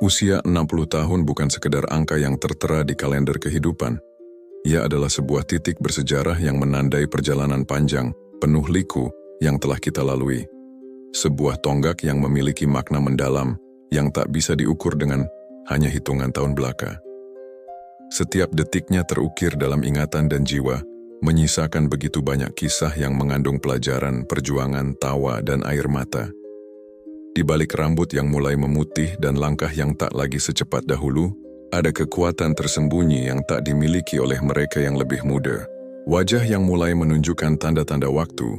Usia 60 tahun bukan sekedar angka yang tertera di kalender kehidupan. Ia adalah sebuah titik bersejarah yang menandai perjalanan panjang, penuh liku, yang telah kita lalui. Sebuah tonggak yang memiliki makna mendalam, yang tak bisa diukur dengan hanya hitungan tahun belaka. Setiap detiknya terukir dalam ingatan dan jiwa, menyisakan begitu banyak kisah yang mengandung pelajaran, perjuangan, tawa, dan air mata. Di balik rambut yang mulai memutih dan langkah yang tak lagi secepat dahulu, ada kekuatan tersembunyi yang tak dimiliki oleh mereka yang lebih muda. Wajah yang mulai menunjukkan tanda-tanda waktu,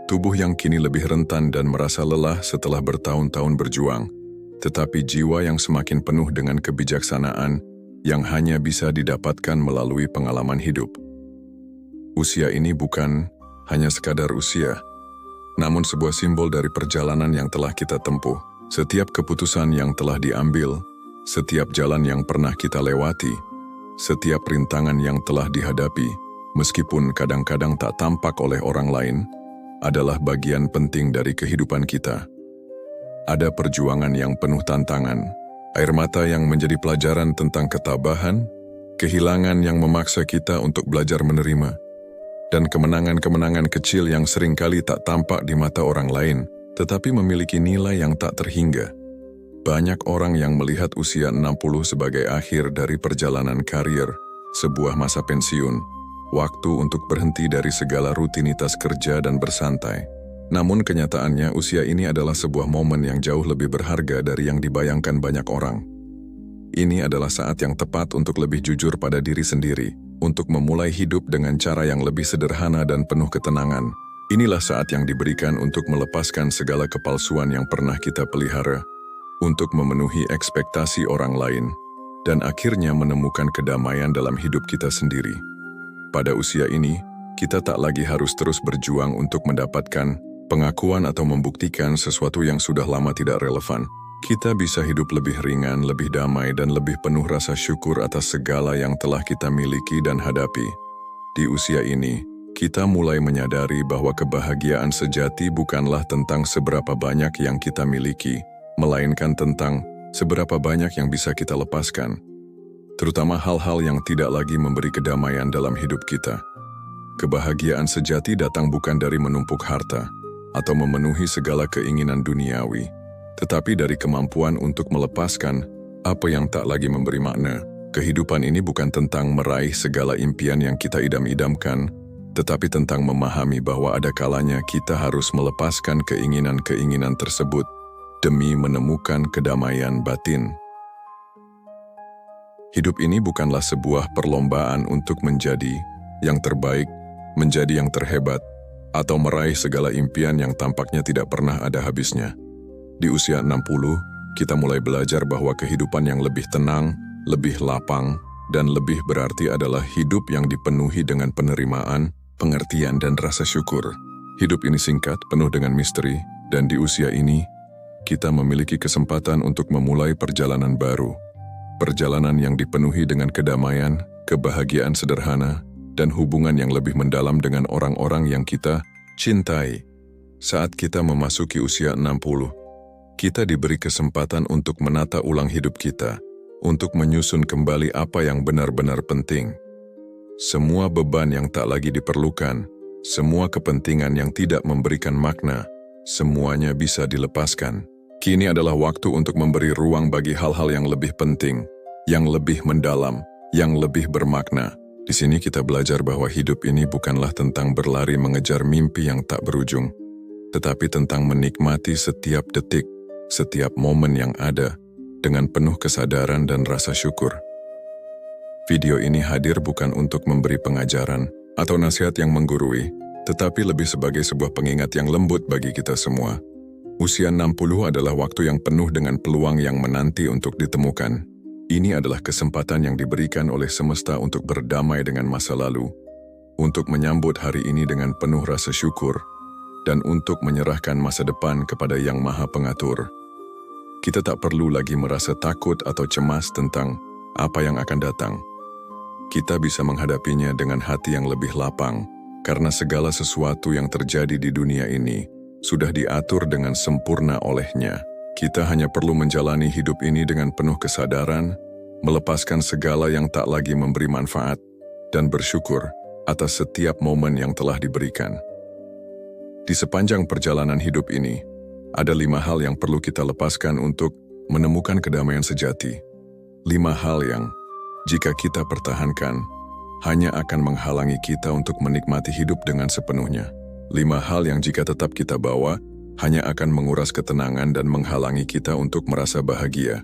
tubuh yang kini lebih rentan dan merasa lelah setelah bertahun-tahun berjuang, tetapi jiwa yang semakin penuh dengan kebijaksanaan yang hanya bisa didapatkan melalui pengalaman hidup. Usia ini bukan hanya sekadar usia, namun sebuah simbol dari perjalanan yang telah kita tempuh. Setiap keputusan yang telah diambil, setiap jalan yang pernah kita lewati, setiap rintangan yang telah dihadapi, meskipun kadang-kadang tak tampak oleh orang lain, adalah bagian penting dari kehidupan kita. Ada perjuangan yang penuh tantangan, air mata yang menjadi pelajaran tentang ketabahan, kehilangan yang memaksa kita untuk belajar menerima, dan kemenangan-kemenangan kecil yang seringkali tak tampak di mata orang lain, tetapi memiliki nilai yang tak terhingga. Banyak orang yang melihat usia 60 sebagai akhir dari perjalanan karir, sebuah masa pensiun, waktu untuk berhenti dari segala rutinitas kerja dan bersantai. Namun kenyataannya usia ini adalah sebuah momen yang jauh lebih berharga dari yang dibayangkan banyak orang. Ini adalah saat yang tepat untuk lebih jujur pada diri sendiri, untuk memulai hidup dengan cara yang lebih sederhana dan penuh ketenangan. Inilah saat yang diberikan untuk melepaskan segala kepalsuan yang pernah kita pelihara, untuk memenuhi ekspektasi orang lain, dan akhirnya menemukan kedamaian dalam hidup kita sendiri. Pada usia ini, kita tak lagi harus terus berjuang untuk mendapatkan pengakuan atau membuktikan sesuatu yang sudah lama tidak relevan. Kita bisa hidup lebih ringan, lebih damai, dan lebih penuh rasa syukur atas segala yang telah kita miliki dan hadapi. Di usia ini, kita mulai menyadari bahwa kebahagiaan sejati bukanlah tentang seberapa banyak yang kita miliki, melainkan tentang seberapa banyak yang bisa kita lepaskan. Terutama hal-hal yang tidak lagi memberi kedamaian dalam hidup kita. Kebahagiaan sejati datang bukan dari menumpuk harta atau memenuhi segala keinginan duniawi, tetapi dari kemampuan untuk melepaskan apa yang tak lagi memberi makna. Kehidupan ini bukan tentang meraih segala impian yang kita idam-idamkan, tetapi tentang memahami bahwa ada kalanya kita harus melepaskan keinginan-keinginan tersebut demi menemukan kedamaian batin. Hidup ini bukanlah sebuah perlombaan untuk menjadi yang terbaik, menjadi yang terhebat, atau meraih segala impian yang tampaknya tidak pernah ada habisnya. Di usia 60, kita mulai belajar bahwa kehidupan yang lebih tenang, lebih lapang, dan lebih berarti adalah hidup yang dipenuhi dengan penerimaan, pengertian, dan rasa syukur. Hidup ini singkat, penuh dengan misteri, dan di usia ini, kita memiliki kesempatan untuk memulai perjalanan baru. Perjalanan yang dipenuhi dengan kedamaian, kebahagiaan sederhana, dan hubungan yang lebih mendalam dengan orang-orang yang kita cintai. Saat kita memasuki usia 60, kita diberi kesempatan untuk menata ulang hidup kita, untuk menyusun kembali apa yang benar-benar penting. Semua beban yang tak lagi diperlukan, semua kepentingan yang tidak memberikan makna, semuanya bisa dilepaskan. Kini adalah waktu untuk memberi ruang bagi hal-hal yang lebih penting, yang lebih mendalam, yang lebih bermakna. Di sini kita belajar bahwa hidup ini bukanlah tentang berlari mengejar mimpi yang tak berujung, tetapi tentang menikmati setiap detik, setiap momen yang ada, dengan penuh kesadaran dan rasa syukur. Video ini hadir bukan untuk memberi pengajaran atau nasihat yang menggurui, tetapi lebih sebagai sebuah pengingat yang lembut bagi kita semua. Usia 60 adalah waktu yang penuh dengan peluang yang menanti untuk ditemukan. Ini adalah kesempatan yang diberikan oleh semesta untuk berdamai dengan masa lalu, untuk menyambut hari ini dengan penuh rasa syukur, dan untuk menyerahkan masa depan kepada Yang Maha Pengatur. Kita tak perlu lagi merasa takut atau cemas tentang apa yang akan datang. Kita bisa menghadapinya dengan hati yang lebih lapang, karena segala sesuatu yang terjadi di dunia ini sudah diatur dengan sempurna oleh-Nya. Kita hanya perlu menjalani hidup ini dengan penuh kesadaran, melepaskan segala yang tak lagi memberi manfaat, dan bersyukur atas setiap momen yang telah diberikan. Di sepanjang perjalanan hidup ini, ada 5 hal yang perlu kita lepaskan untuk menemukan kedamaian sejati. 5 hal yang, jika kita pertahankan, hanya akan menghalangi kita untuk menikmati hidup dengan sepenuhnya. 5 hal yang jika tetap kita bawa, hanya akan menguras ketenangan dan menghalangi kita untuk merasa bahagia.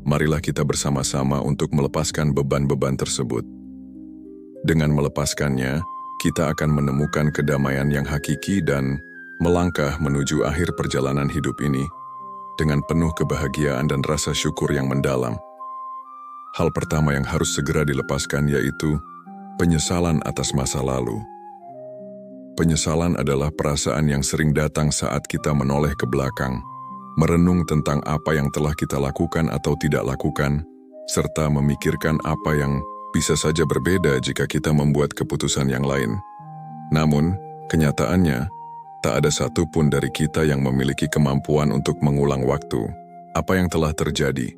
Marilah kita bersama-sama untuk melepaskan beban-beban tersebut. Dengan melepaskannya, kita akan menemukan kedamaian yang hakiki dan melangkah menuju akhir perjalanan hidup ini dengan penuh kebahagiaan dan rasa syukur yang mendalam. Hal pertama yang harus segera dilepaskan yaitu penyesalan atas masa lalu. Penyesalan adalah perasaan yang sering datang saat kita menoleh ke belakang, merenung tentang apa yang telah kita lakukan atau tidak lakukan, serta memikirkan apa yang bisa saja berbeda jika kita membuat keputusan yang lain. Namun, kenyataannya, tak ada satupun dari kita yang memiliki kemampuan untuk mengulang waktu. Apa yang telah terjadi,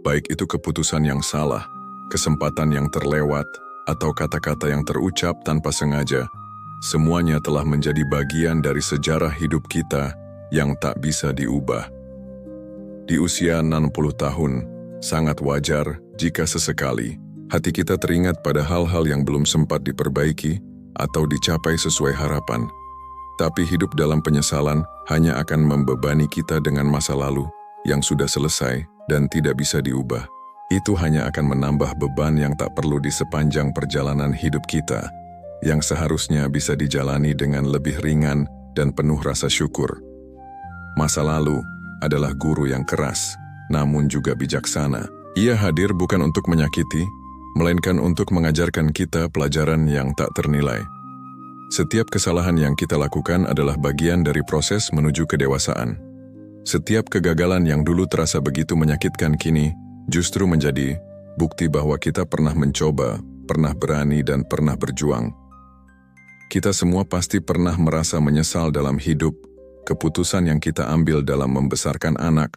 baik itu keputusan yang salah, kesempatan yang terlewat, atau kata-kata yang terucap tanpa sengaja, semuanya telah menjadi bagian dari sejarah hidup kita yang tak bisa diubah. Di usia 60 tahun, sangat wajar jika sesekali hati kita teringat pada hal-hal yang belum sempat diperbaiki atau dicapai sesuai harapan. Tapi hidup dalam penyesalan hanya akan membebani kita dengan masa lalu yang sudah selesai dan tidak bisa diubah. Itu hanya akan menambah beban yang tak perlu di sepanjang perjalanan hidup kita, yang seharusnya bisa dijalani dengan lebih ringan dan penuh rasa syukur. Masa lalu adalah guru yang keras, namun juga bijaksana. Ia hadir bukan untuk menyakiti, melainkan untuk mengajarkan kita pelajaran yang tak ternilai. Setiap kesalahan yang kita lakukan adalah bagian dari proses menuju kedewasaan. Setiap kegagalan yang dulu terasa begitu menyakitkan kini justru menjadi bukti bahwa kita pernah mencoba, pernah berani, dan pernah berjuang. Kita semua pasti pernah merasa menyesal dalam hidup, keputusan yang kita ambil dalam membesarkan anak,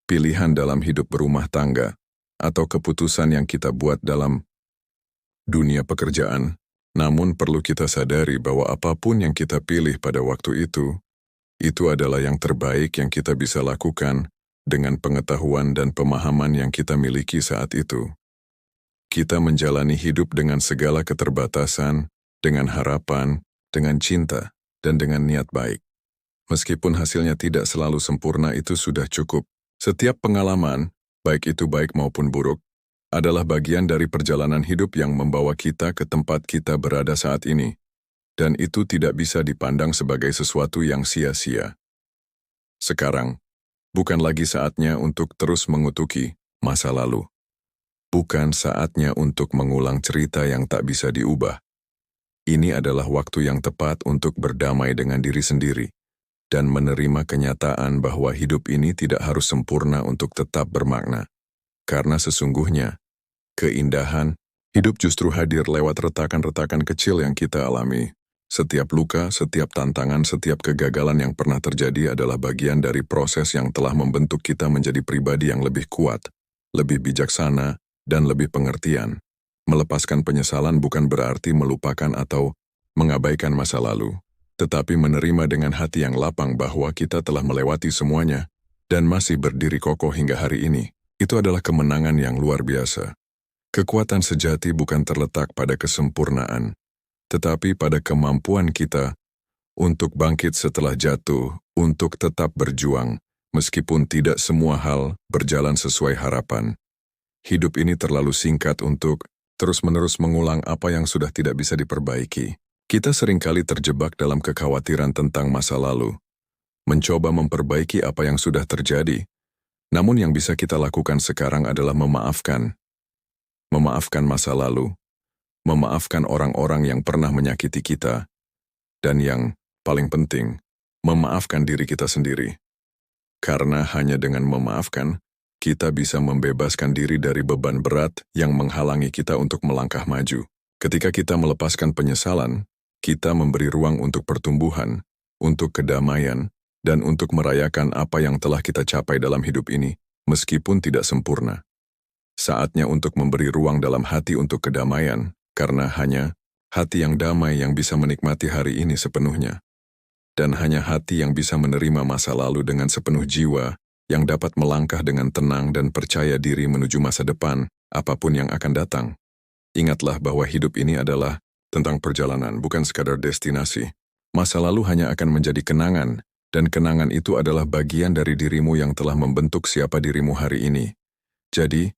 pilihan dalam hidup berumah tangga, atau keputusan yang kita buat dalam dunia pekerjaan. Namun perlu kita sadari bahwa apapun yang kita pilih pada waktu itu adalah yang terbaik yang kita bisa lakukan dengan pengetahuan dan pemahaman yang kita miliki saat itu. Kita menjalani hidup dengan segala keterbatasan, dengan harapan, dengan cinta, dan dengan niat baik. Meskipun hasilnya tidak selalu sempurna, itu sudah cukup. Setiap pengalaman, baik itu baik maupun buruk, adalah bagian dari perjalanan hidup yang membawa kita ke tempat kita berada saat ini. Dan itu tidak bisa dipandang sebagai sesuatu yang sia-sia. Sekarang, bukan lagi saatnya untuk terus mengutuki masa lalu. Bukan saatnya untuk mengulang cerita yang tak bisa diubah. Ini adalah waktu yang tepat untuk berdamai dengan diri sendiri dan menerima kenyataan bahwa hidup ini tidak harus sempurna untuk tetap bermakna. Karena sesungguhnya, keindahan hidup justru hadir lewat retakan-retakan kecil yang kita alami. Setiap luka, setiap tantangan, setiap kegagalan yang pernah terjadi adalah bagian dari proses yang telah membentuk kita menjadi pribadi yang lebih kuat, lebih bijaksana, dan lebih pengertian. Melepaskan penyesalan bukan berarti melupakan atau mengabaikan masa lalu, tetapi menerima dengan hati yang lapang bahwa kita telah melewati semuanya dan masih berdiri kokoh hingga hari ini. Itu adalah kemenangan yang luar biasa. Kekuatan sejati bukan terletak pada kesempurnaan, tetapi pada kemampuan kita untuk bangkit setelah jatuh, untuk tetap berjuang, meskipun tidak semua hal berjalan sesuai harapan. Hidup ini terlalu singkat untuk terus-menerus mengulang apa yang sudah tidak bisa diperbaiki. Kita seringkali terjebak dalam kekhawatiran tentang masa lalu, mencoba memperbaiki apa yang sudah terjadi. Namun yang bisa kita lakukan sekarang adalah memaafkan. Memaafkan masa lalu, memaafkan orang-orang yang pernah menyakiti kita, dan yang paling penting, memaafkan diri kita sendiri. Karena hanya dengan memaafkan, kita bisa membebaskan diri dari beban berat yang menghalangi kita untuk melangkah maju. Ketika kita melepaskan penyesalan, kita memberi ruang untuk pertumbuhan, untuk kedamaian, dan untuk merayakan apa yang telah kita capai dalam hidup ini, meskipun tidak sempurna. Saatnya untuk memberi ruang dalam hati untuk kedamaian, karena hanya hati yang damai yang bisa menikmati hari ini sepenuhnya. Dan hanya hati yang bisa menerima masa lalu dengan sepenuh jiwa, yang dapat melangkah dengan tenang dan percaya diri menuju masa depan, apapun yang akan datang. Ingatlah bahwa hidup ini adalah tentang perjalanan, bukan sekadar destinasi. Masa lalu hanya akan menjadi kenangan, dan kenangan itu adalah bagian dari dirimu yang telah membentuk siapa dirimu hari ini. Jadi,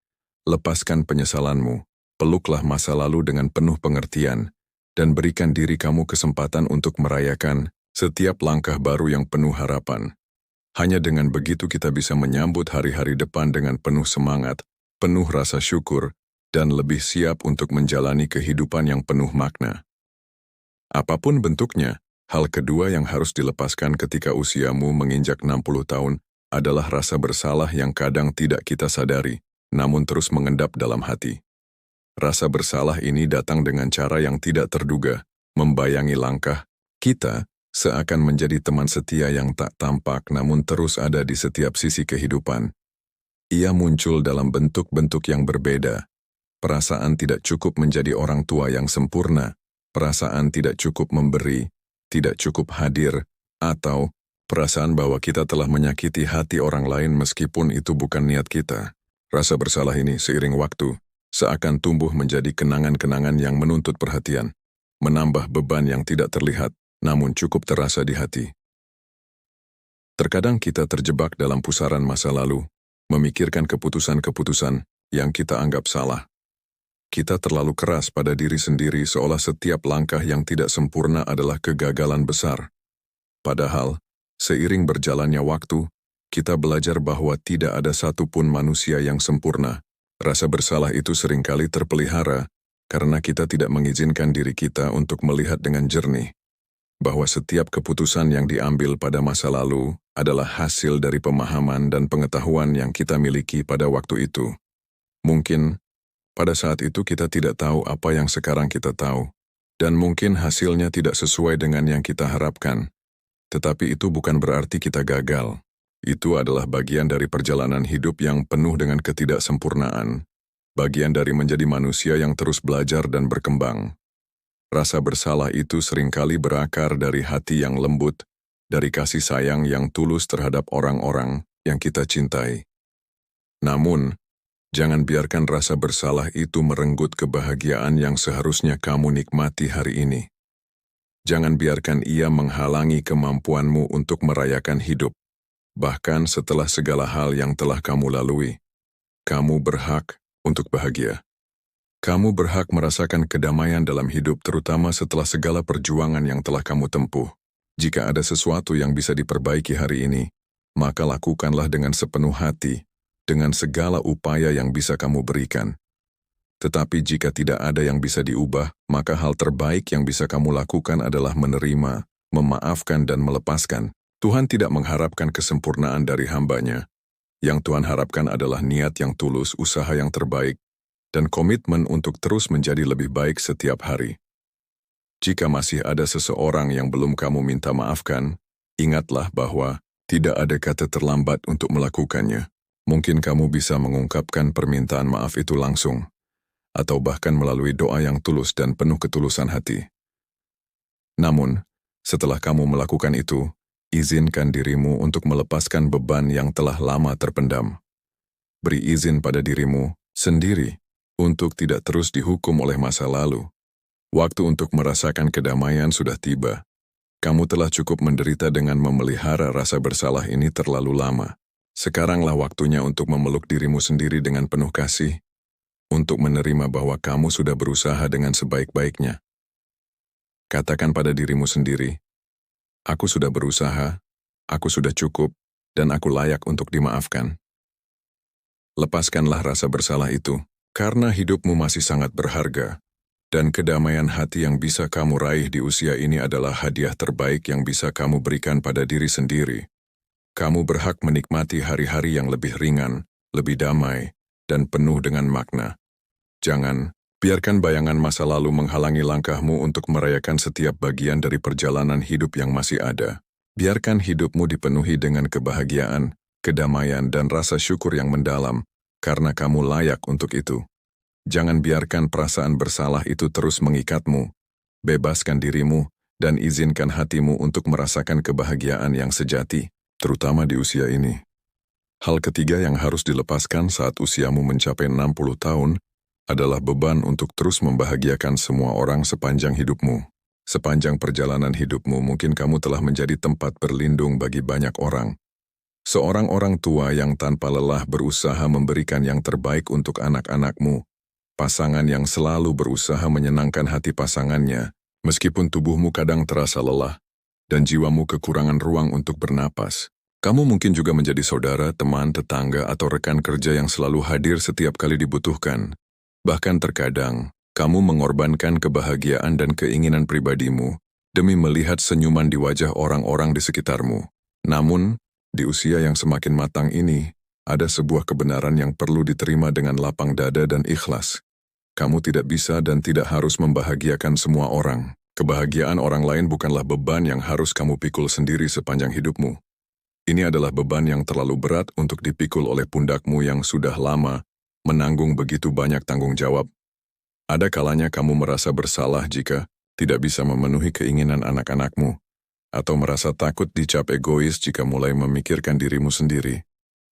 lepaskan penyesalanmu, peluklah masa lalu dengan penuh pengertian, dan berikan diri kamu kesempatan untuk merayakan setiap langkah baru yang penuh harapan. Hanya dengan begitu kita bisa menyambut hari-hari depan dengan penuh semangat, penuh rasa syukur, dan lebih siap untuk menjalani kehidupan yang penuh makna. Apapun bentuknya, hal kedua yang harus dilepaskan ketika usiamu menginjak 60 tahun adalah rasa bersalah yang kadang tidak kita sadari, namun terus mengendap dalam hati. Rasa bersalah ini datang dengan cara yang tidak terduga, membayangi langkah kita, seakan menjadi teman setia yang tak tampak namun terus ada di setiap sisi kehidupan. Ia muncul dalam bentuk-bentuk yang berbeda. Perasaan tidak cukup menjadi orang tua yang sempurna, perasaan tidak cukup memberi, tidak cukup hadir, atau perasaan bahwa kita telah menyakiti hati orang lain meskipun itu bukan niat kita. Rasa bersalah ini seiring waktu seakan tumbuh menjadi kenangan-kenangan yang menuntut perhatian, menambah beban yang tidak terlihat, namun cukup terasa di hati. Terkadang kita terjebak dalam pusaran masa lalu, memikirkan keputusan-keputusan yang kita anggap salah. Kita terlalu keras pada diri sendiri seolah setiap langkah yang tidak sempurna adalah kegagalan besar. Padahal, seiring berjalannya waktu, kita belajar bahwa tidak ada satupun manusia yang sempurna. Rasa bersalah itu seringkali terpelihara karena kita tidak mengizinkan diri kita untuk melihat dengan jernih bahwa setiap keputusan yang diambil pada masa lalu adalah hasil dari pemahaman dan pengetahuan yang kita miliki pada waktu itu. Mungkin, pada saat itu kita tidak tahu apa yang sekarang kita tahu, dan mungkin hasilnya tidak sesuai dengan yang kita harapkan. Tetapi itu bukan berarti kita gagal. Itu adalah bagian dari perjalanan hidup yang penuh dengan ketidaksempurnaan, bagian dari menjadi manusia yang terus belajar dan berkembang. Rasa bersalah itu seringkali berakar dari hati yang lembut, dari kasih sayang yang tulus terhadap orang-orang yang kita cintai. Namun, jangan biarkan rasa bersalah itu merenggut kebahagiaan yang seharusnya kamu nikmati hari ini. Jangan biarkan ia menghalangi kemampuanmu untuk merayakan hidup. Bahkan setelah segala hal yang telah kamu lalui, kamu berhak untuk bahagia. Kamu berhak merasakan kedamaian dalam hidup terutama setelah segala perjuangan yang telah kamu tempuh. Jika ada sesuatu yang bisa diperbaiki hari ini, maka lakukanlah dengan sepenuh hati, dengan segala upaya yang bisa kamu berikan. Tetapi jika tidak ada yang bisa diubah, maka hal terbaik yang bisa kamu lakukan adalah menerima, memaafkan dan melepaskan. Tuhan tidak mengharapkan kesempurnaan dari hamba-Nya. Yang Tuhan harapkan adalah niat yang tulus, usaha yang terbaik, dan komitmen untuk terus menjadi lebih baik setiap hari. Jika masih ada seseorang yang belum kamu minta maafkan, ingatlah bahwa tidak ada kata terlambat untuk melakukannya. Mungkin kamu bisa mengungkapkan permintaan maaf itu langsung, atau bahkan melalui doa yang tulus dan penuh ketulusan hati. Namun, setelah kamu melakukan itu, izinkan dirimu untuk melepaskan beban yang telah lama terpendam. Beri izin pada dirimu sendiri untuk tidak terus dihukum oleh masa lalu. Waktu untuk merasakan kedamaian sudah tiba. Kamu telah cukup menderita dengan memelihara rasa bersalah ini terlalu lama. Sekaranglah waktunya untuk memeluk dirimu sendiri dengan penuh kasih, untuk menerima bahwa kamu sudah berusaha dengan sebaik-baiknya. Katakan pada dirimu sendiri, aku sudah berusaha, aku sudah cukup, dan aku layak untuk dimaafkan. Lepaskanlah rasa bersalah itu, karena hidupmu masih sangat berharga, dan kedamaian hati yang bisa kamu raih di usia ini adalah hadiah terbaik yang bisa kamu berikan pada diri sendiri. Kamu berhak menikmati hari-hari yang lebih ringan, lebih damai, dan penuh dengan makna. Jangan biarkan bayangan masa lalu menghalangi langkahmu untuk merayakan setiap bagian dari perjalanan hidup yang masih ada. Biarkan hidupmu dipenuhi dengan kebahagiaan, kedamaian, dan rasa syukur yang mendalam, karena kamu layak untuk itu. Jangan biarkan perasaan bersalah itu terus mengikatmu. Bebaskan dirimu, dan izinkan hatimu untuk merasakan kebahagiaan yang sejati, terutama di usia ini. Hal ketiga yang harus dilepaskan saat usiamu mencapai 60 tahun adalah beban untuk terus membahagiakan semua orang sepanjang hidupmu. Sepanjang perjalanan hidupmu, mungkin kamu telah menjadi tempat berlindung bagi banyak orang. Seorang orang tua yang tanpa lelah berusaha memberikan yang terbaik untuk anak-anakmu. Pasangan yang selalu berusaha menyenangkan hati pasangannya, meskipun tubuhmu kadang terasa lelah, dan jiwamu kekurangan ruang untuk bernapas. Kamu mungkin juga menjadi saudara, teman, tetangga, atau rekan kerja yang selalu hadir setiap kali dibutuhkan. Bahkan terkadang, kamu mengorbankan kebahagiaan dan keinginan pribadimu demi melihat senyuman di wajah orang-orang di sekitarmu. Namun, di usia yang semakin matang ini, ada sebuah kebenaran yang perlu diterima dengan lapang dada dan ikhlas. Kamu tidak bisa dan tidak harus membahagiakan semua orang. Kebahagiaan orang lain bukanlah beban yang harus kamu pikul sendiri sepanjang hidupmu. Ini adalah beban yang terlalu berat untuk dipikul oleh pundakmu yang sudah lama menanggung begitu banyak tanggung jawab. Ada kalanya kamu merasa bersalah jika tidak bisa memenuhi keinginan anak-anakmu, atau merasa takut dicap egois jika mulai memikirkan dirimu sendiri.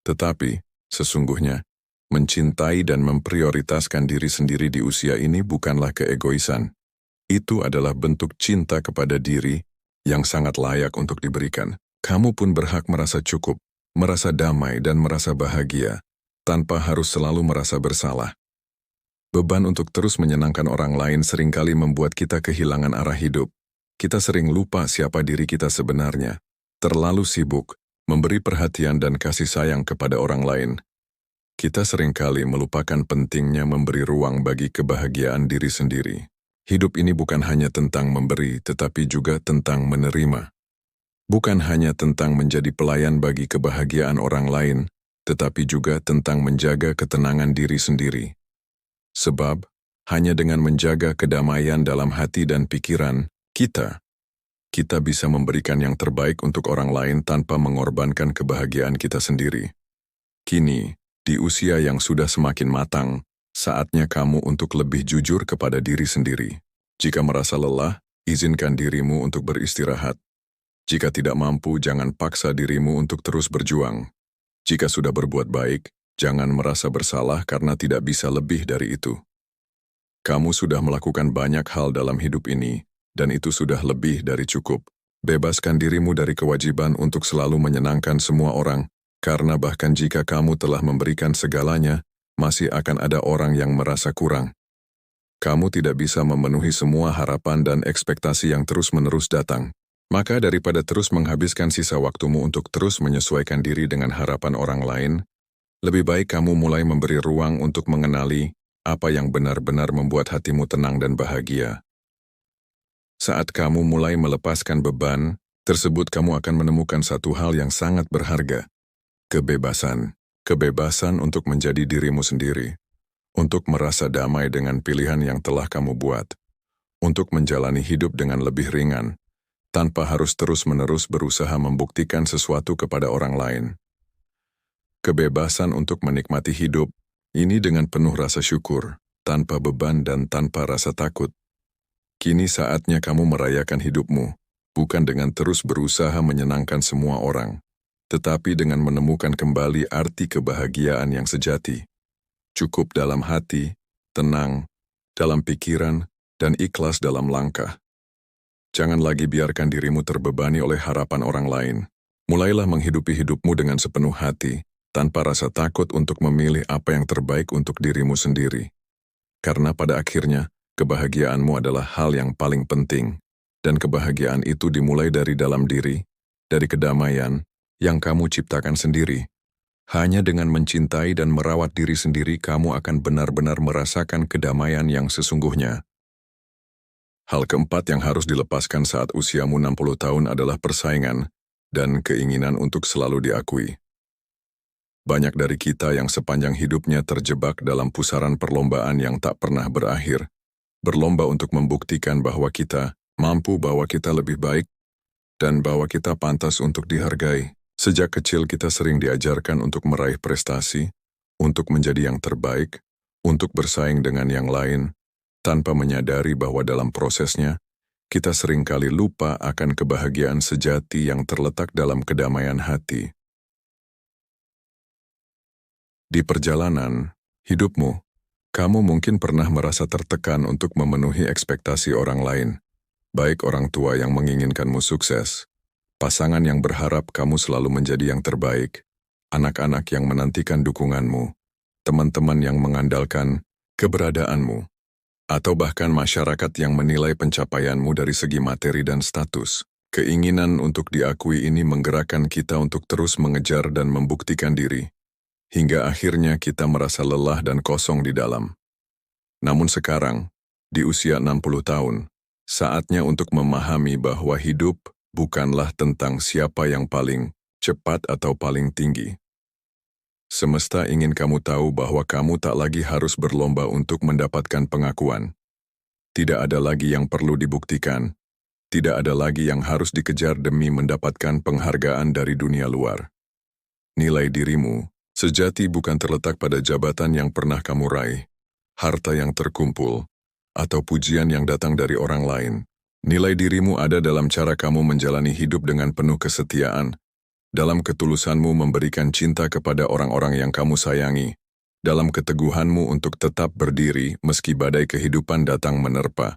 Tetapi, sesungguhnya, mencintai dan memprioritaskan diri sendiri di usia ini bukanlah keegoisan. Itu adalah bentuk cinta kepada diri yang sangat layak untuk diberikan. Kamu pun berhak merasa cukup, merasa damai dan merasa bahagia, tanpa harus selalu merasa bersalah. Beban untuk terus menyenangkan orang lain seringkali membuat kita kehilangan arah hidup. Kita sering lupa siapa diri kita sebenarnya, terlalu sibuk, memberi perhatian dan kasih sayang kepada orang lain. Kita seringkali melupakan pentingnya memberi ruang bagi kebahagiaan diri sendiri. Hidup ini bukan hanya tentang memberi, tetapi juga tentang menerima. Bukan hanya tentang menjadi pelayan bagi kebahagiaan orang lain, tetapi juga tentang menjaga ketenangan diri sendiri. Sebab, hanya dengan menjaga kedamaian dalam hati dan pikiran, kita bisa memberikan yang terbaik untuk orang lain tanpa mengorbankan kebahagiaan kita sendiri. Kini, di usia yang sudah semakin matang, saatnya kamu untuk lebih jujur kepada diri sendiri. Jika merasa lelah, izinkan dirimu untuk beristirahat. Jika tidak mampu, jangan paksa dirimu untuk terus berjuang. Jika sudah berbuat baik, jangan merasa bersalah karena tidak bisa lebih dari itu. Kamu sudah melakukan banyak hal dalam hidup ini, dan itu sudah lebih dari cukup. Bebaskan dirimu dari kewajiban untuk selalu menyenangkan semua orang, karena bahkan jika kamu telah memberikan segalanya, masih akan ada orang yang merasa kurang. Kamu tidak bisa memenuhi semua harapan dan ekspektasi yang terus-menerus datang. Maka daripada terus menghabiskan sisa waktumu untuk terus menyesuaikan diri dengan harapan orang lain, lebih baik kamu mulai memberi ruang untuk mengenali apa yang benar-benar membuat hatimu tenang dan bahagia. Saat kamu mulai melepaskan beban tersebut, kamu akan menemukan satu hal yang sangat berharga. Kebebasan. Kebebasan untuk menjadi dirimu sendiri. Untuk merasa damai dengan pilihan yang telah kamu buat. Untuk menjalani hidup dengan lebih ringan, tanpa harus terus-menerus berusaha membuktikan sesuatu kepada orang lain. Kebebasan untuk menikmati hidup, ini dengan penuh rasa syukur, tanpa beban dan tanpa rasa takut. Kini saatnya kamu merayakan hidupmu, bukan dengan terus berusaha menyenangkan semua orang, tetapi dengan menemukan kembali arti kebahagiaan yang sejati. Cukup dalam hati, tenang, dalam pikiran, dan ikhlas dalam langkah. Jangan lagi biarkan dirimu terbebani oleh harapan orang lain. Mulailah menghidupi hidupmu dengan sepenuh hati, tanpa rasa takut untuk memilih apa yang terbaik untuk dirimu sendiri. Karena pada akhirnya, kebahagiaanmu adalah hal yang paling penting, dan kebahagiaan itu dimulai dari dalam diri, dari kedamaian yang kamu ciptakan sendiri. Hanya dengan mencintai dan merawat diri sendiri, kamu akan benar-benar merasakan kedamaian yang sesungguhnya. Hal keempat yang harus dilepaskan saat usiamu 60 tahun adalah persaingan dan keinginan untuk selalu diakui. Banyak dari kita yang sepanjang hidupnya terjebak dalam pusaran perlombaan yang tak pernah berakhir. Berlomba untuk membuktikan bahwa kita mampu, bahwa kita lebih baik, dan bahwa kita pantas untuk dihargai. Sejak kecil kita sering diajarkan untuk meraih prestasi, untuk menjadi yang terbaik, untuk bersaing dengan yang lain, tanpa menyadari bahwa dalam prosesnya, kita seringkali lupa akan kebahagiaan sejati yang terletak dalam kedamaian hati. Di perjalanan hidupmu, kamu mungkin pernah merasa tertekan untuk memenuhi ekspektasi orang lain, baik orang tua yang menginginkanmu sukses, pasangan yang berharap kamu selalu menjadi yang terbaik, anak-anak yang menantikan dukunganmu, teman-teman yang mengandalkan keberadaanmu, atau bahkan masyarakat yang menilai pencapaianmu dari segi materi dan status. Keinginan untuk diakui ini menggerakkan kita untuk terus mengejar dan membuktikan diri, hingga akhirnya kita merasa lelah dan kosong di dalam. Namun sekarang, di usia 60 tahun, saatnya untuk memahami bahwa hidup bukanlah tentang siapa yang paling cepat atau paling tinggi. Semesta ingin kamu tahu bahwa kamu tak lagi harus berlomba untuk mendapatkan pengakuan. Tidak ada lagi yang perlu dibuktikan. Tidak ada lagi yang harus dikejar demi mendapatkan penghargaan dari dunia luar. Nilai dirimu sejati bukan terletak pada jabatan yang pernah kamu raih, harta yang terkumpul, atau pujian yang datang dari orang lain. Nilai dirimu ada dalam cara kamu menjalani hidup dengan penuh kesetiaan, dalam ketulusanmu memberikan cinta kepada orang-orang yang kamu sayangi, dalam keteguhanmu untuk tetap berdiri meski badai kehidupan datang menerpa.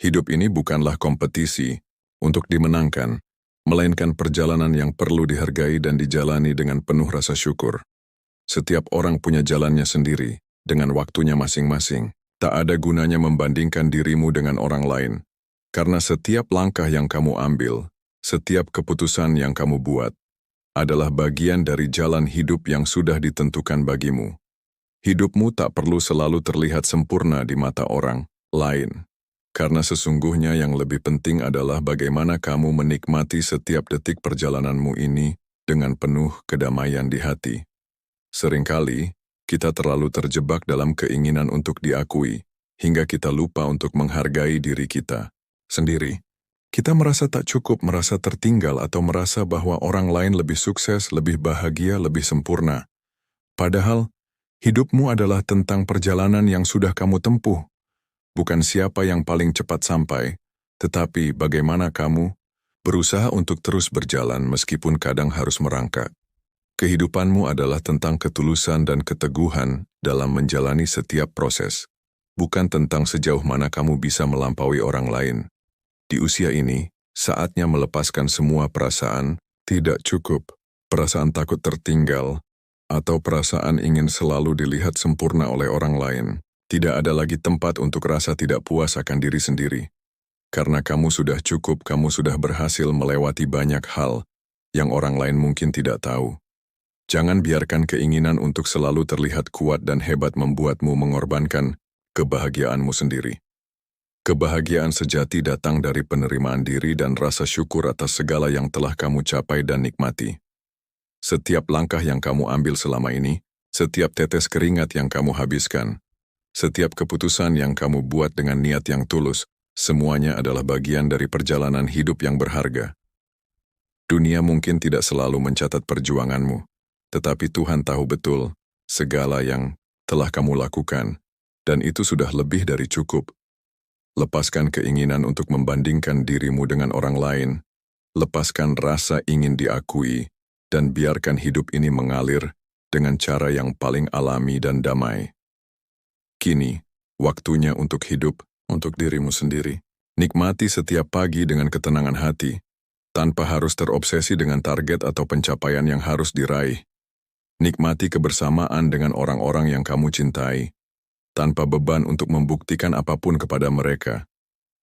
Hidup ini bukanlah kompetisi untuk dimenangkan, melainkan perjalanan yang perlu dihargai dan dijalani dengan penuh rasa syukur. Setiap orang punya jalannya sendiri, dengan waktunya masing-masing. Tak ada gunanya membandingkan dirimu dengan orang lain, karena setiap langkah yang kamu ambil, setiap keputusan yang kamu buat, adalah bagian dari jalan hidup yang sudah ditentukan bagimu. Hidupmu tak perlu selalu terlihat sempurna di mata orang lain, karena sesungguhnya yang lebih penting adalah bagaimana kamu menikmati setiap detik perjalananmu ini dengan penuh kedamaian di hati. Seringkali, kita terlalu terjebak dalam keinginan untuk diakui, hingga kita lupa untuk menghargai diri kita sendiri. Kita merasa tak cukup, merasa tertinggal, atau merasa bahwa orang lain lebih sukses, lebih bahagia, lebih sempurna. Padahal, hidupmu adalah tentang perjalanan yang sudah kamu tempuh. Bukan siapa yang paling cepat sampai, tetapi bagaimana kamu berusaha untuk terus berjalan meskipun kadang harus merangkak. Kehidupanmu adalah tentang ketulusan dan keteguhan dalam menjalani setiap proses, bukan tentang sejauh mana kamu bisa melampaui orang lain. Di usia ini, saatnya melepaskan semua perasaan tidak cukup, perasaan takut tertinggal, atau perasaan ingin selalu dilihat sempurna oleh orang lain. Tidak ada lagi tempat untuk rasa tidak puas akan diri sendiri. Karena kamu sudah cukup, kamu sudah berhasil melewati banyak hal yang orang lain mungkin tidak tahu. Jangan biarkan keinginan untuk selalu terlihat kuat dan hebat membuatmu mengorbankan kebahagiaanmu sendiri. Kebahagiaan sejati datang dari penerimaan diri dan rasa syukur atas segala yang telah kamu capai dan nikmati. Setiap langkah yang kamu ambil selama ini, setiap tetes keringat yang kamu habiskan, setiap keputusan yang kamu buat dengan niat yang tulus, semuanya adalah bagian dari perjalanan hidup yang berharga. Dunia mungkin tidak selalu mencatat perjuanganmu, tetapi Tuhan tahu betul segala yang telah kamu lakukan, dan itu sudah lebih dari cukup. Lepaskan keinginan untuk membandingkan dirimu dengan orang lain, lepaskan rasa ingin diakui, dan biarkan hidup ini mengalir dengan cara yang paling alami dan damai. Kini, waktunya untuk hidup untuk dirimu sendiri. Nikmati setiap pagi dengan ketenangan hati, tanpa harus terobsesi dengan target atau pencapaian yang harus diraih. Nikmati kebersamaan dengan orang-orang yang kamu cintai, tanpa beban untuk membuktikan apapun kepada mereka.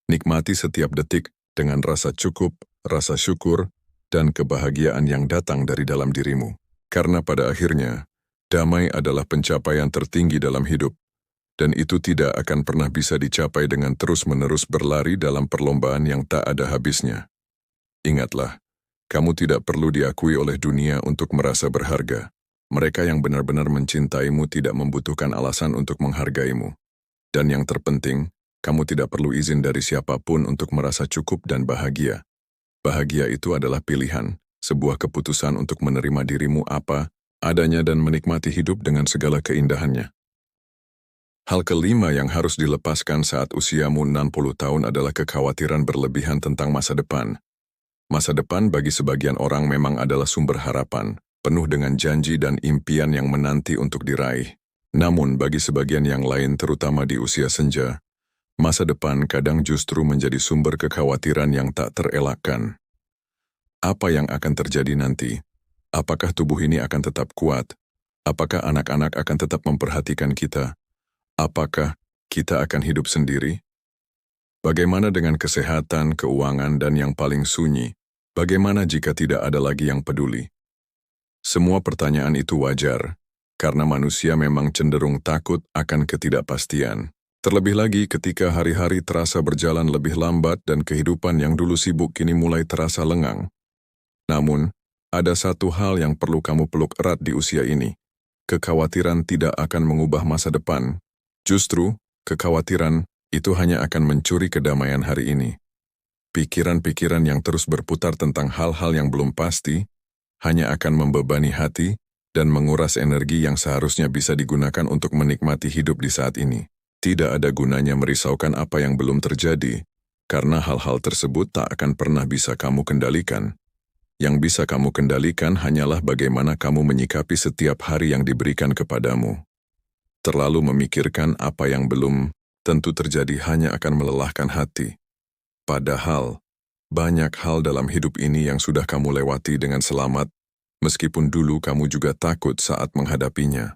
Nikmati setiap detik dengan rasa cukup, rasa syukur, dan kebahagiaan yang datang dari dalam dirimu. Karena pada akhirnya, damai adalah pencapaian tertinggi dalam hidup, dan itu tidak akan pernah bisa dicapai dengan terus-menerus berlari dalam perlombaan yang tak ada habisnya. Ingatlah, kamu tidak perlu diakui oleh dunia untuk merasa berharga. Mereka yang benar-benar mencintaimu tidak membutuhkan alasan untuk menghargaimu. Dan yang terpenting, kamu tidak perlu izin dari siapapun untuk merasa cukup dan bahagia. Bahagia itu adalah pilihan, sebuah keputusan untuk menerima dirimu apa adanya dan menikmati hidup dengan segala keindahannya. Hal kelima yang harus dilepaskan saat usiamu 60 tahun adalah kekhawatiran berlebihan tentang masa depan. Masa depan bagi sebagian orang memang adalah sumber harapan, penuh dengan janji dan impian yang menanti untuk diraih. Namun bagi sebagian yang lain terutama di usia senja, masa depan kadang justru menjadi sumber kekhawatiran yang tak terelakkan. Apa yang akan terjadi nanti? Apakah tubuh ini akan tetap kuat? Apakah anak-anak akan tetap memperhatikan kita? Apakah kita akan hidup sendiri? Bagaimana dengan kesehatan, keuangan, dan yang paling sunyi? Bagaimana jika tidak ada lagi yang peduli? Semua pertanyaan itu wajar, karena manusia memang cenderung takut akan ketidakpastian. Terlebih lagi ketika hari-hari terasa berjalan lebih lambat dan kehidupan yang dulu sibuk kini mulai terasa lengang. Namun, ada satu hal yang perlu kamu peluk erat di usia ini. Kekhawatiran tidak akan mengubah masa depan. Justru, kekhawatiran itu hanya akan mencuri kedamaian hari ini. Pikiran-pikiran yang terus berputar tentang hal-hal yang belum pasti hanya akan membebani hati dan menguras energi yang seharusnya bisa digunakan untuk menikmati hidup di saat ini. Tidak ada gunanya merisaukan apa yang belum terjadi, karena hal-hal tersebut tak akan pernah bisa kamu kendalikan. Yang bisa kamu kendalikan hanyalah bagaimana kamu menyikapi setiap hari yang diberikan kepadamu. Terlalu memikirkan apa yang belum tentu terjadi hanya akan melelahkan hati. Padahal, banyak hal dalam hidup ini yang sudah kamu lewati dengan selamat, meskipun dulu kamu juga takut saat menghadapinya.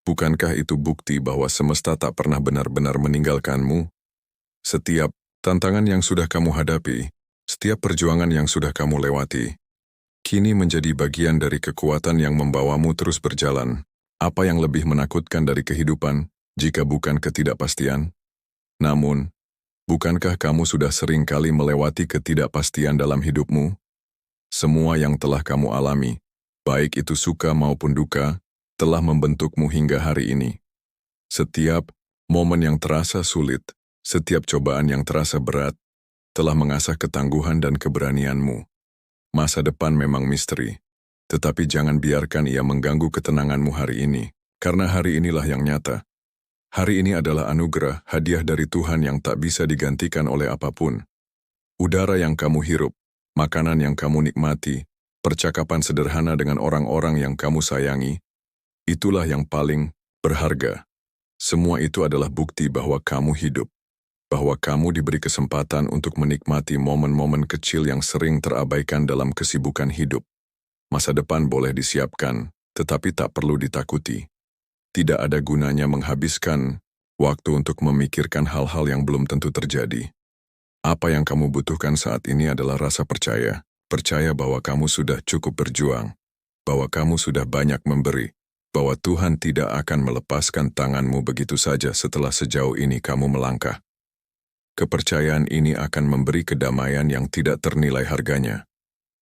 Bukankah itu bukti bahwa semesta tak pernah benar-benar meninggalkanmu? Setiap tantangan yang sudah kamu hadapi, setiap perjuangan yang sudah kamu lewati, kini menjadi bagian dari kekuatan yang membawamu terus berjalan. Apa yang lebih menakutkan dari kehidupan, jika bukan ketidakpastian? Namun, bukankah kamu sudah sering kali melewati ketidakpastian dalam hidupmu? Semua yang telah kamu alami, baik itu suka maupun duka, telah membentukmu hingga hari ini. Setiap momen yang terasa sulit, setiap cobaan yang terasa berat, telah mengasah ketangguhan dan keberanianmu. Masa depan memang misteri. Tetapi jangan biarkan ia mengganggu ketenanganmu hari ini, karena hari inilah yang nyata. Hari ini adalah anugerah, hadiah dari Tuhan yang tak bisa digantikan oleh apapun. Udara yang kamu hirup, makanan yang kamu nikmati, percakapan sederhana dengan orang-orang yang kamu sayangi, itulah yang paling berharga. Semua itu adalah bukti bahwa kamu hidup, bahwa kamu diberi kesempatan untuk menikmati momen-momen kecil yang sering terabaikan dalam kesibukan hidup. Masa depan boleh disiapkan, tetapi tak perlu ditakuti. Tidak ada gunanya menghabiskan waktu untuk memikirkan hal-hal yang belum tentu terjadi. Apa yang kamu butuhkan saat ini adalah rasa percaya. Percaya bahwa kamu sudah cukup berjuang, bahwa kamu sudah banyak memberi, bahwa Tuhan tidak akan melepaskan tanganmu begitu saja setelah sejauh ini kamu melangkah. Kepercayaan ini akan memberi kedamaian yang tidak ternilai harganya.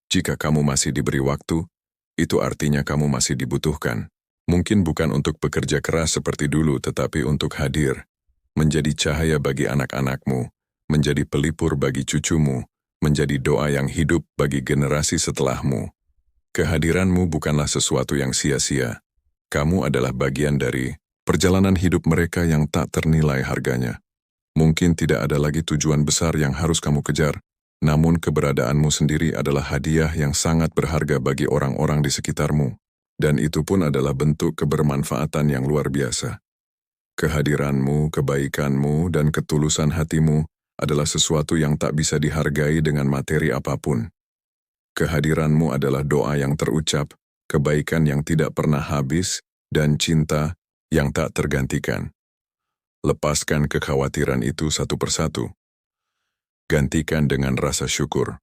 Jika kamu masih diberi waktu, itu artinya kamu masih dibutuhkan. Mungkin bukan untuk bekerja keras seperti dulu, tetapi untuk hadir, menjadi cahaya bagi anak-anakmu, menjadi pelipur bagi cucumu, menjadi doa yang hidup bagi generasi setelahmu. Kehadiranmu bukanlah sesuatu yang sia-sia. Kamu adalah bagian dari perjalanan hidup mereka yang tak ternilai harganya. Mungkin tidak ada lagi tujuan besar yang harus kamu kejar, namun keberadaanmu sendiri adalah hadiah yang sangat berharga bagi orang-orang di sekitarmu, dan itu pun adalah bentuk kebermanfaatan yang luar biasa. Kehadiranmu, kebaikanmu, dan ketulusan hatimu adalah sesuatu yang tak bisa dihargai dengan materi apapun. Kehadiranmu adalah doa yang terucap, kebaikan yang tidak pernah habis, dan cinta yang tak tergantikan. Lepaskan kekhawatiran itu satu persatu. Gantikan dengan rasa syukur.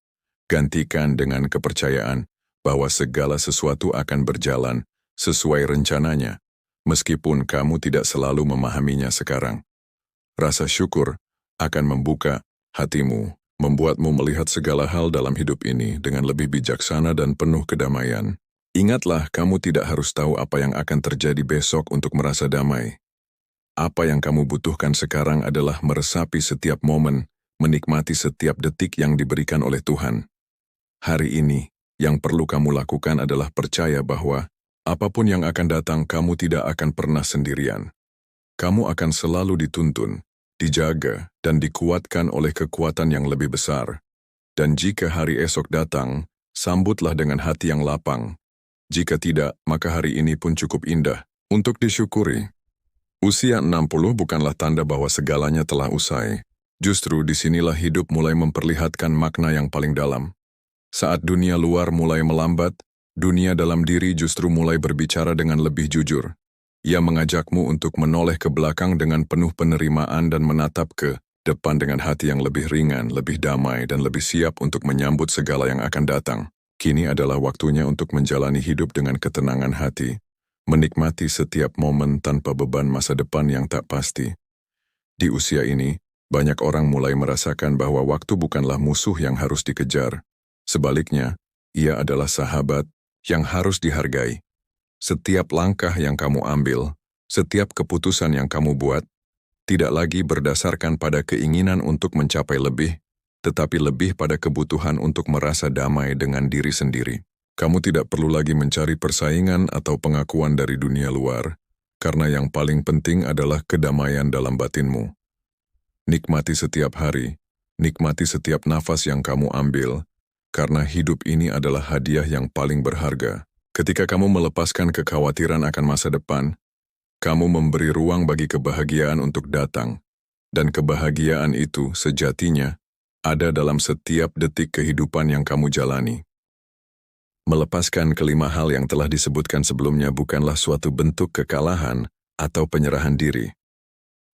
Gantikan dengan kepercayaan bahwa segala sesuatu akan berjalan sesuai rencananya, meskipun kamu tidak selalu memahaminya sekarang. Rasa syukur akan membuka hatimu, membuatmu melihat segala hal dalam hidup ini dengan lebih bijaksana dan penuh kedamaian. Ingatlah, kamu tidak harus tahu apa yang akan terjadi besok untuk merasa damai. Apa yang kamu butuhkan sekarang adalah meresapi setiap momen, menikmati setiap detik yang diberikan oleh Tuhan. Hari ini, yang perlu kamu lakukan adalah percaya bahwa apapun yang akan datang, kamu tidak akan pernah sendirian. Kamu akan selalu dituntun, dijaga, dan dikuatkan oleh kekuatan yang lebih besar. Dan jika hari esok datang, sambutlah dengan hati yang lapang. Jika tidak, maka hari ini pun cukup indah untuk disyukuri. Usia 60 bukanlah tanda bahwa segalanya telah usai. Justru disinilah hidup mulai memperlihatkan makna yang paling dalam. Saat dunia luar mulai melambat, dunia dalam diri justru mulai berbicara dengan lebih jujur. Ia mengajakmu untuk menoleh ke belakang dengan penuh penerimaan dan menatap ke depan dengan hati yang lebih ringan, lebih damai, dan lebih siap untuk menyambut segala yang akan datang. Kini adalah waktunya untuk menjalani hidup dengan ketenangan hati, menikmati setiap momen tanpa beban masa depan yang tak pasti. Di usia ini, banyak orang mulai merasakan bahwa waktu bukanlah musuh yang harus dikejar. Sebaliknya, ia adalah sahabat yang harus dihargai. Setiap langkah yang kamu ambil, setiap keputusan yang kamu buat, tidak lagi berdasarkan pada keinginan untuk mencapai lebih, tetapi lebih pada kebutuhan untuk merasa damai dengan diri sendiri. Kamu tidak perlu lagi mencari persaingan atau pengakuan dari dunia luar, karena yang paling penting adalah kedamaian dalam batinmu. Nikmati setiap hari, nikmati setiap nafas yang kamu ambil, karena hidup ini adalah hadiah yang paling berharga. Ketika kamu melepaskan kekhawatiran akan masa depan, kamu memberi ruang bagi kebahagiaan untuk datang, dan kebahagiaan itu sejatinya ada dalam setiap detik kehidupan yang kamu jalani. Melepaskan kelima hal yang telah disebutkan sebelumnya bukanlah suatu bentuk kekalahan atau penyerahan diri.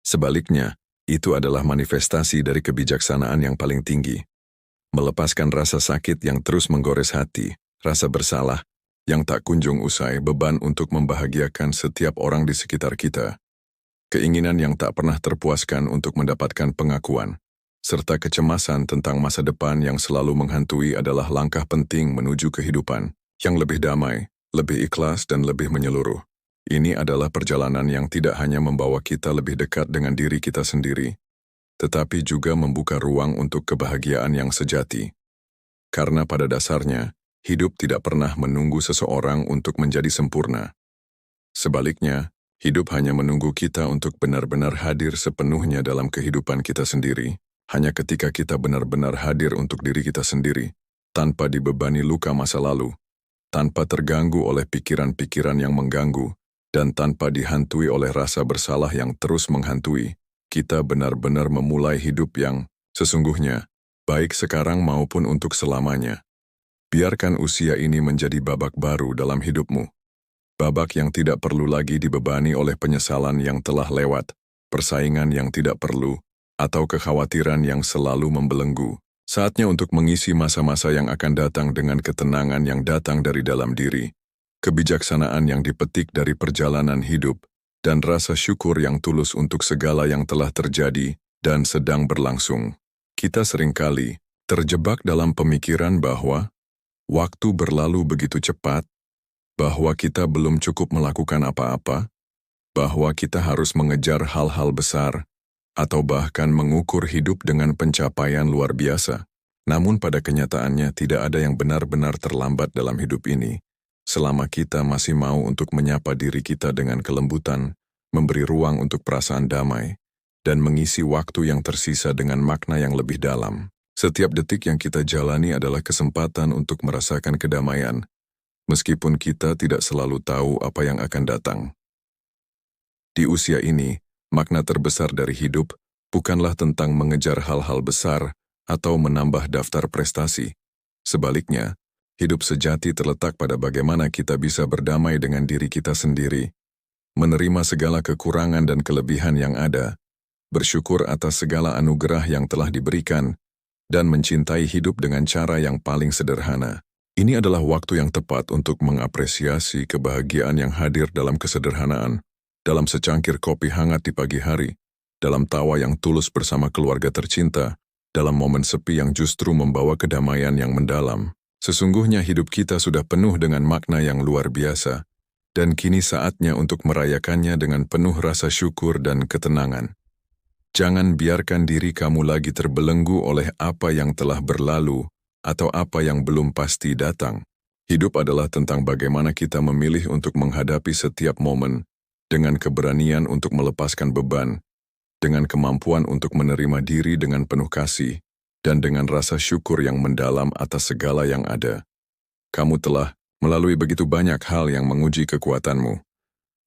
Sebaliknya, itu adalah manifestasi dari kebijaksanaan yang paling tinggi. Melepaskan rasa sakit yang terus menggores hati, rasa bersalah yang tak kunjung usai, beban untuk membahagiakan setiap orang di sekitar kita, keinginan yang tak pernah terpuaskan untuk mendapatkan pengakuan, serta kecemasan tentang masa depan yang selalu menghantui adalah langkah penting menuju kehidupan yang lebih damai, lebih ikhlas, dan lebih menyeluruh. Ini adalah perjalanan yang tidak hanya membawa kita lebih dekat dengan diri kita sendiri, tetapi juga membuka ruang untuk kebahagiaan yang sejati. Karena pada dasarnya, hidup tidak pernah menunggu seseorang untuk menjadi sempurna. Sebaliknya, hidup hanya menunggu kita untuk benar-benar hadir sepenuhnya dalam kehidupan kita sendiri. Hanya ketika kita benar-benar hadir untuk diri kita sendiri, tanpa dibebani luka masa lalu, tanpa terganggu oleh pikiran-pikiran yang mengganggu, dan tanpa dihantui oleh rasa bersalah yang terus menghantui, kita benar-benar memulai hidup yang sesungguhnya, baik sekarang maupun untuk selamanya. Biarkan usia ini menjadi babak baru dalam hidupmu. Babak yang tidak perlu lagi dibebani oleh penyesalan yang telah lewat, persaingan yang tidak perlu, atau kekhawatiran yang selalu membelenggu. Saatnya untuk mengisi masa-masa yang akan datang dengan ketenangan yang datang dari dalam diri, kebijaksanaan yang dipetik dari perjalanan hidup, dan rasa syukur yang tulus untuk segala yang telah terjadi dan sedang berlangsung. Kita seringkali terjebak dalam pemikiran bahwa waktu berlalu begitu cepat, bahwa kita belum cukup melakukan apa-apa, bahwa kita harus mengejar hal-hal besar, atau bahkan mengukur hidup dengan pencapaian luar biasa. Namun pada kenyataannya tidak ada yang benar-benar terlambat dalam hidup ini, selama kita masih mau untuk menyapa diri kita dengan kelembutan, memberi ruang untuk perasaan damai, dan mengisi waktu yang tersisa dengan makna yang lebih dalam. Setiap detik yang kita jalani adalah kesempatan untuk merasakan kedamaian, meskipun kita tidak selalu tahu apa yang akan datang. Di usia ini, makna terbesar dari hidup bukanlah tentang mengejar hal-hal besar atau menambah daftar prestasi. Sebaliknya, hidup sejati terletak pada bagaimana kita bisa berdamai dengan diri kita sendiri, menerima segala kekurangan dan kelebihan yang ada, bersyukur atas segala anugerah yang telah diberikan, dan mencintai hidup dengan cara yang paling sederhana. Ini adalah waktu yang tepat untuk mengapresiasi kebahagiaan yang hadir dalam kesederhanaan, dalam secangkir kopi hangat di pagi hari, dalam tawa yang tulus bersama keluarga tercinta, dalam momen sepi yang justru membawa kedamaian yang mendalam. Sesungguhnya hidup kita sudah penuh dengan makna yang luar biasa, dan kini saatnya untuk merayakannya dengan penuh rasa syukur dan ketenangan. Jangan biarkan diri kamu lagi terbelenggu oleh apa yang telah berlalu atau apa yang belum pasti datang. Hidup adalah tentang bagaimana kita memilih untuk menghadapi setiap momen, dengan keberanian untuk melepaskan beban, dengan kemampuan untuk menerima diri dengan penuh kasih, dan dengan rasa syukur yang mendalam atas segala yang ada. Kamu telah melalui begitu banyak hal yang menguji kekuatanmu,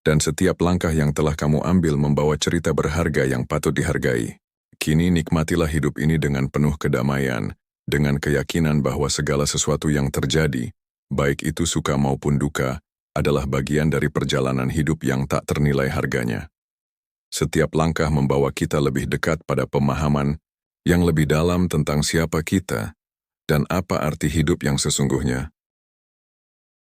dan setiap langkah yang telah kamu ambil membawa cerita berharga yang patut dihargai. Kini nikmatilah hidup ini dengan penuh kedamaian, dengan keyakinan bahwa segala sesuatu yang terjadi, baik itu suka maupun duka, adalah bagian dari perjalanan hidup yang tak ternilai harganya. Setiap langkah membawa kita lebih dekat pada pemahaman yang lebih dalam tentang siapa kita dan apa arti hidup yang sesungguhnya.